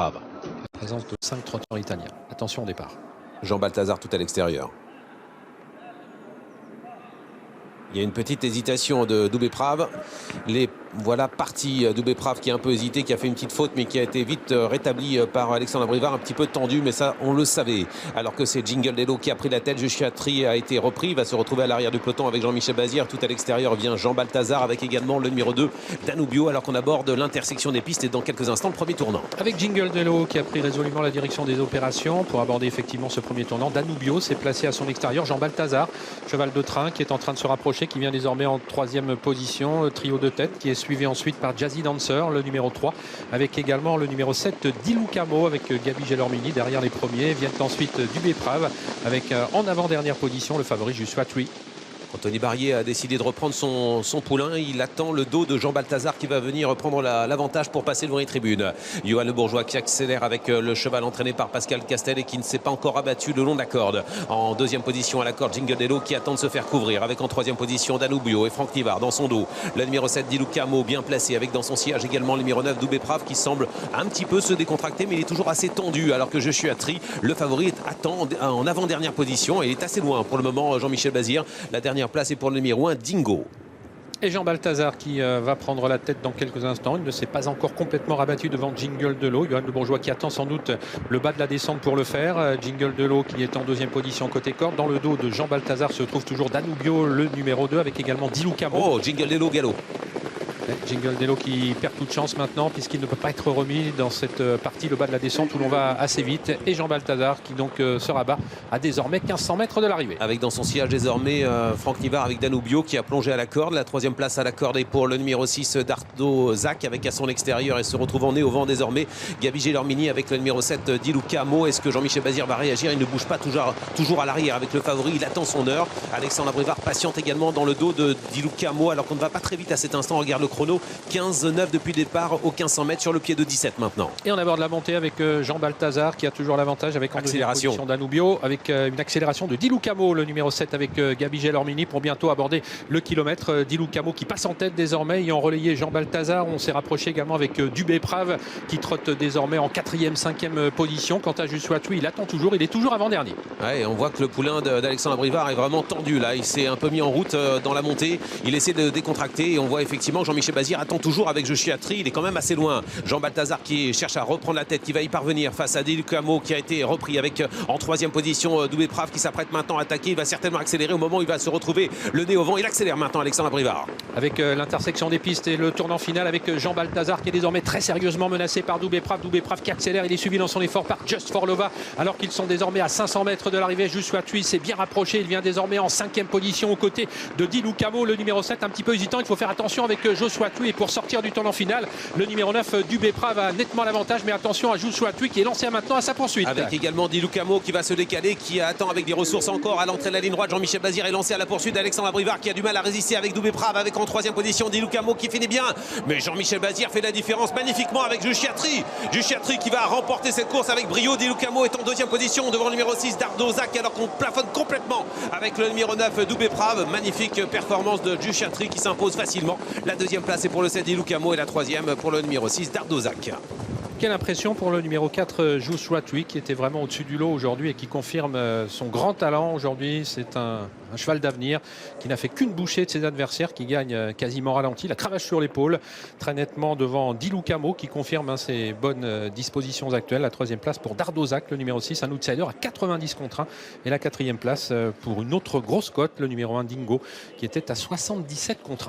La présence de 5 trotteurs italiens. Attention au départ. Jean Balthazar tout à l'extérieur. Il y a une petite hésitation de Doubéprave. Les voilà parti Doubéprave qui a un peu hésité, qui a fait une petite faute mais qui a été vite rétabli par Alexandre Abrivard, un petit peu tendu, mais ça on le savait. Alors que c'est Jingle Dello qui a pris la tête. Joshua Tree a été repris, il va se retrouver à l'arrière du peloton avec Jean-Michel Bazir. Tout à l'extérieur vient Jean Balthazar avec également le numéro 2 Danubio, alors qu'on aborde l'intersection des pistes et dans quelques instants le premier tournant. Avec Jingle Dello qui a pris résolument la direction des opérations pour aborder effectivement ce premier tournant. Danubio s'est placé à son extérieur. Jean Balthazar, cheval de train qui est en train de se rapprocher, qui vient désormais en 3e position. Trio de tête qui est suivi ensuite par Jazzy Dancer, le numéro 3, avec également le numéro 7 Dilucamo avec Gabi Gelormini derrière les premiers. Viennent ensuite Doubéprave avec en avant-dernière position le favori Joshua Tree. Anthony Barrier a décidé de reprendre son poulain. Il attend le dos de Jean Balthazar qui va venir prendre l'avantage pour passer devant les tribunes. Johan Le Bourgeois qui accélère avec le cheval entraîné par Pascal Castel et qui ne s'est pas encore abattu le long de la corde. En 2e position à la corde, Jingle Dello qui attend de se faire couvrir avec en 3e position Danubio et Franck Nivard dans son dos. Le numéro 7 Dilucamo bien placé avec dans son sillage également le numéro 9 Doubéprave qui semble un petit peu se décontracter, mais il est toujours assez tendu, alors que Joshua Tree, le favori, attend en avant-dernière position et il est assez loin pour le moment. Jean-Michel Bazir, la dernière place est pour le numéro 1 Dingo. Et Jean Balthazar qui va prendre la tête dans quelques instants. Il ne s'est pas encore complètement rabattu devant Jingle Dello. Johan Le Bourgeois qui attend sans doute le bas de la descente pour le faire. Jingle Dello qui est en 2e position côté corde. Dans le dos de Jean Balthazar se trouve toujours Danubio, le numéro 2, avec également Dilucamo. Oh, Jingle Dello galop. Jingle Dello qui perd toute chance maintenant puisqu'il ne peut pas être remis dans cette partie, le bas de la descente où l'on va assez vite. Et Jean Balthazar qui donc se rabat à désormais 1500 mètres de l'arrivée. Avec dans son sillage désormais Franck Nivard avec Danubio qui a plongé à la corde. La 3e place à la corde est pour le numéro 6 Dardo Zach avec à son extérieur et se retrouve en nez au vent désormais Gabi Gelormini avec le numéro 7 Dilucamo. Est-ce que Jean-Michel Bazir va réagir? Il ne bouge pas toujours à l'arrière avec le favori. Il attend son heure. Alexandre Abrivard patiente également dans le dos de Dilucamo alors qu'on ne va pas très vite à cet instant. On regarde le chrono. 15-9 depuis le départ aux 1500 mètres sur le pied de 17 maintenant. Et on aborde la montée avec Jean Balthazar qui a toujours l'avantage avec en 2e position Danubio avec une accélération de Dilucamo, le numéro 7 avec Gabi Gelormini pour bientôt aborder le kilomètre. Dilucamo qui passe en tête désormais ayant relayé Jean Balthazar. On s'est rapproché également avec Doubéprave qui trotte désormais en 4e, 5e position. Quant à Joshua Tree, il attend toujours, il est toujours avant-dernier. Ouais, on voit que le poulain d'Alexandre Abrivard est vraiment tendu là. Il s'est un peu mis en route dans la montée. Il essaie de décontracter et on voit effectivement Jean-Michel Bazir attend toujours avec Joshua Tree. Il est quand même assez loin. Jean Balthazar qui cherche à reprendre la tête, qui va y parvenir face à Dilucamo qui a été repris avec en 3e position Doubéprave qui s'apprête maintenant à attaquer. Il va certainement accélérer au moment où il va se retrouver le nez au vent. Il accélère maintenant Alexandre Abrivard. Avec l'intersection des pistes et le tournant final avec Jean Balthazar qui est désormais très sérieusement menacé par Doubéprave. Doubéprave qui accélère. Il est suivi dans son effort par Just for Lova alors qu'ils sont désormais à 500 mètres de l'arrivée. Joshua Tree s'est bien rapproché. Il vient désormais en 5e position aux côtés de Dilucamo, le numéro 7, un petit peu hésitant. Il faut faire attention avec Joshua Tree et pour sortir du tournant final, le numéro 9 Doubéprave a nettement l'avantage, mais attention à Joshua Tree qui est lancé maintenant à sa poursuite. Avec également Dilucamo qui va se décaler, qui attend avec des ressources encore à l'entrée de la ligne droite. Jean-Michel Bazir est lancé à la poursuite d'Alexandre Abrivard qui a du mal à résister avec Doubéprave avec en 3e position Dilucamo qui finit bien. Mais Jean-Michel Bazir fait la différence magnifiquement avec Joshua Tree. Joshua Tree qui va remporter cette course avec brio. Dilucamo est en 2e position devant le numéro 6 Dardo Zach alors qu'on plafonne complètement avec le numéro 9 Doubéprave. Magnifique performance de Joshua Tree qui s'impose facilement. La 2e place est pour le 7 Dilucamo et la 3e pour le numéro 6 Dardo Zach. Quelle impression pour le numéro 4 Joshua Tree qui était vraiment au-dessus du lot aujourd'hui et qui confirme son grand talent aujourd'hui. C'est un cheval d'avenir qui n'a fait qu'une bouchée de ses adversaires, qui gagne quasiment ralenti, la cravache sur l'épaule, très nettement devant Dilucamo qui confirme ses bonnes dispositions actuelles. La 3e place pour Dardo Zach, le numéro 6, un outsider à 90 contre 1. Et la 4e place pour une autre grosse cote, le numéro 1 Dingo qui était à 77 contre 1.